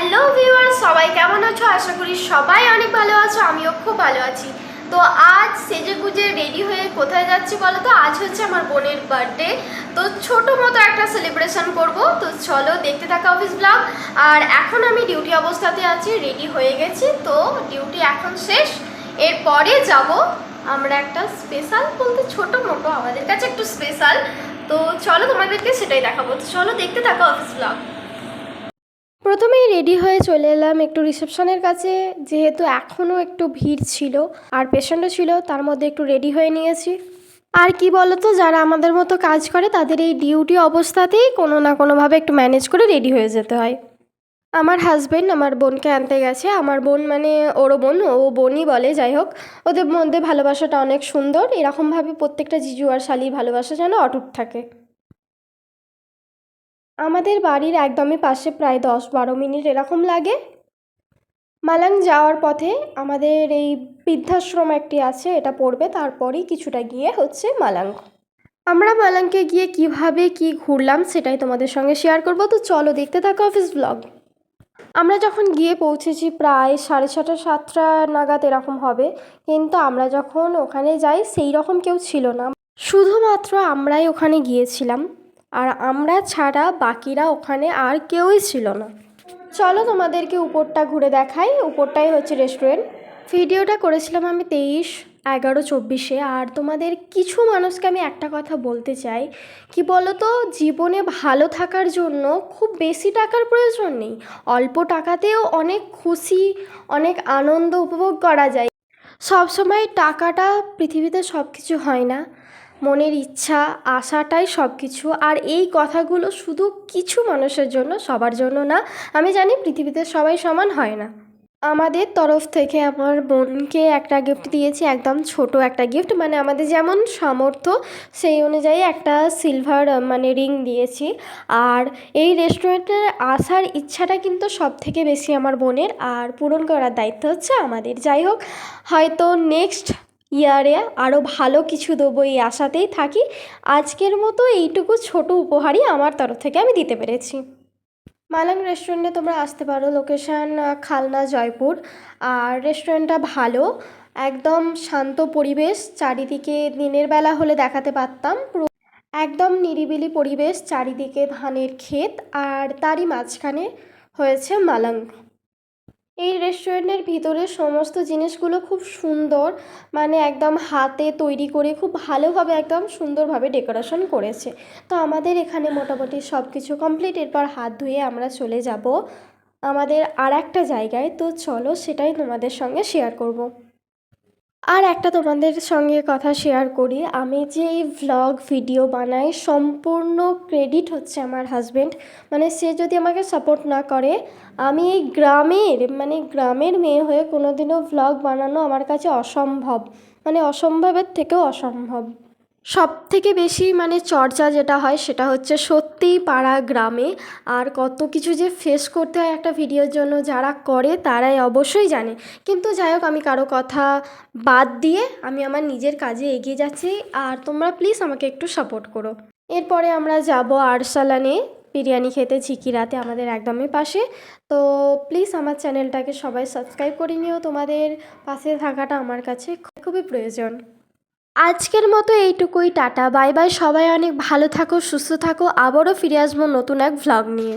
Hello viewers, সবাই কেমন আছো? আশা করি সবাই অনেক ভালো আছো, আমিও খুব ভালো আছি। তো আজ সেজে গুজে রেডি হয়ে কোথায় যাচ্ছি বলো তো? আজ হচ্ছে আমার বোনের বার্থডে। তো ছোট মতো একটা সেলিব্রেশন করব। তো চলো দেখতে থাকা অফিস ব্লগ। আর এখন আমি ডিউটি অবস্থাতে আছি, রেডি হয়ে গেছি। তো ডিউটি এখন শেষ, এরপরে যাব আমরা একটা স্পেশাল, বলতে ছোট মোটো আমাদের কাছে একটু স্পেশাল। তো চলো তোমাদেরকে সেটাই দেখাবো। তো চলো দেখতে থাকা অফিস ব্লগ। প্রথমেই রেডি হয়ে চলে এলাম একটু রিসেপশনের কাছে, যেহেতু এখনও একটু ভিড় ছিল আর পেশেন্টও ছিল, তার মধ্যে একটু রেডি হয়ে নিয়েছি। আর কি বলতো, যারা আমাদের মতো কাজ করে তাদের এই ডিউটি অবস্থাতেই কোনো না কোনোভাবে একটু ম্যানেজ করে রেডি হয়ে যেতে হয়। আমার হাজবেন্ড আমার বোনকে আনতে গেছে। আমার বোন মানে ওরও বোন, ও বোনই বলে, যাই হোক, ওদের মধ্যে ভালোবাসাটা অনেক সুন্দর। এরকমভাবে প্রত্যেকটা জিজু আর শালির ভালোবাসা যেন অটুট থাকে। আমাদের বাড়ির একদমই পাশে, প্রায় 10-12 মিনিট এরকম লাগে। মালাং যাওয়ার পথে আমাদের এই বৃদ্ধাশ্রম একটি আছে, এটা পড়বে, তারপরেই কিছুটা গিয়ে হচ্ছে মালাং। আমরা মালাংকে গিয়ে কিভাবে কি ঘুরলাম সেটাই তোমাদের সঙ্গে শেয়ার করব। তো চলো দেখতে থাকো অফিস ব্লগ। আমরা যখন গিয়ে পৌঁছেছি প্রায় 6:30-7টা নাগাদ এরকম হবে, কিন্তু আমরা যখন ওখানে যাই সেই রকম কেউ ছিল না, শুধুমাত্র আমরাই ওখানে গিয়েছিলাম। আর আমরা ছাড়া বাকিরা ওখানে আর কেউই ছিল না। চলো তোমাদেরকে উপরটা ঘুরে দেখাই। উপরটাই হচ্ছে রেস্টুরেন্ট। ভিডিওটা করেছিলাম আমি 23/11/24। আর তোমাদের কিছু মানুষকে আমি একটা কথা বলতে চাই, কি বলো তো, জীবনে ভালো থাকার জন্য খুব বেশি টাকার প্রয়োজন নেই। অল্প টাকাতেও অনেক খুশি, অনেক আনন্দ উপভোগ করা যায়। সবসময় টাকাটা পৃথিবীতে সব কিছু হয় না, মনের ইচ্ছা আশাটাই সব কিছু। আর এই কথাগুলো শুধু কিছু মানুষের জন্য, সবার জন্য না। আমি জানি পৃথিবীতে সবাই সমান হয় না। আমাদের তরফ থেকে আমার বোনকে একটা গিফট দিয়েছি, একদম ছোট একটা গিফট, মানে আমাদের যেমন সামর্থ্য সেই অনুযায়ী একটা সিলভার মানে রিং দিয়েছি। আর এই রেস্টুরেন্টে আসার ইচ্ছাটা কিন্তু সব থেকে বেশি আমার বোনের, আর পূরণ করার দায়িত্ব হচ্ছে আমাদের। যাই হোক, হয়তো নেক্সট ইয়ারে আরও ভালো কিছু দেবো এই আশাতেই থাকি। আজকের মতো এইটুকু ছোট উপহারই আমার তরফ থেকে আমি দিতে পেরেছি। মালাং রেস্টুরেন্টে তোমরা আসতে পারো, লোকেশান খালনা, জয়পুর। আর রেস্টুরেন্টটা ভালো, একদম শান্ত পরিবেশ। চারিদিকে দিনের বেলা হলে দেখাতে পারতাম, পুরো একদম নিরিবিলি পরিবেশ, চারিদিকে ধানের ক্ষেত, আর তারই মাঝখানে হয়েছে মালাং। এই রেস্টুরেন্টের ভিতরে সমস্ত জিনিসগুলো খুব সুন্দর, মানে একদম হাতে তৈরি করে খুব ভালোভাবে একদম সুন্দরভাবে ডেকোরেশন করেছে। তো আমাদের এখানে মোটামুটি সব কিছু কমপ্লিট। এরপর হাত ধুয়ে আমরা চলে যাব আমাদের আর একটা জায়গায়। তো চলো সেটাই তোমাদের সঙ্গে শেয়ার করব। আর একটা তোমাদের সঙ্গে কথা শেয়ার করি, আমি যে এই ভ্লগ ভিডিও বানাই সম্পূর্ণ ক্রেডিট হচ্ছে আমার হাজব্যান্ড। মানে সে যদি আমাকে সাপোর্ট না করে, আমি এই গ্রামের মেয়ে হয়ে কোনোদিনও ভ্লগ বানানো আমার কাছে অসম্ভব, মানে অসম্ভবের থেকেও অসম্ভব। সব থেকে বেশি মানে চর্চা যেটা হয় সেটা হচ্ছে সত্যিই পাড়া গ্রামে, আর কত কিছু যে ফেস করতে হয় একটা ভিডিওর জন্য, যারা করে তারাই অবশ্যই জানে। কিন্তু যাই হোক, আমি কারো কথা বাদ দিয়ে আমি আমার নিজের কাজে এগিয়ে যাচ্ছি। আর তোমরা প্লিজ আমাকে একটু সাপোর্ট করো। এরপরে আমরা যাব আরসালানে বিরিয়ানি খেতে, ঝিকিরাতে, আমাদের একদমই পাশে। তো প্লিজ আমার চ্যানেলটাকে সবাই সাবস্ক্রাইব করে নিও, তোমাদের পাশে থাকাটা আমার কাছে খুবই প্রয়োজন। আজকের মতো এইটুকুই, টাটা বাই বাই। সবাই অনেক ভালো থাকো, সুস্থ থাকো। আবারও ফিরে আসবো নতুন এক ভ্লগ নিয়ে।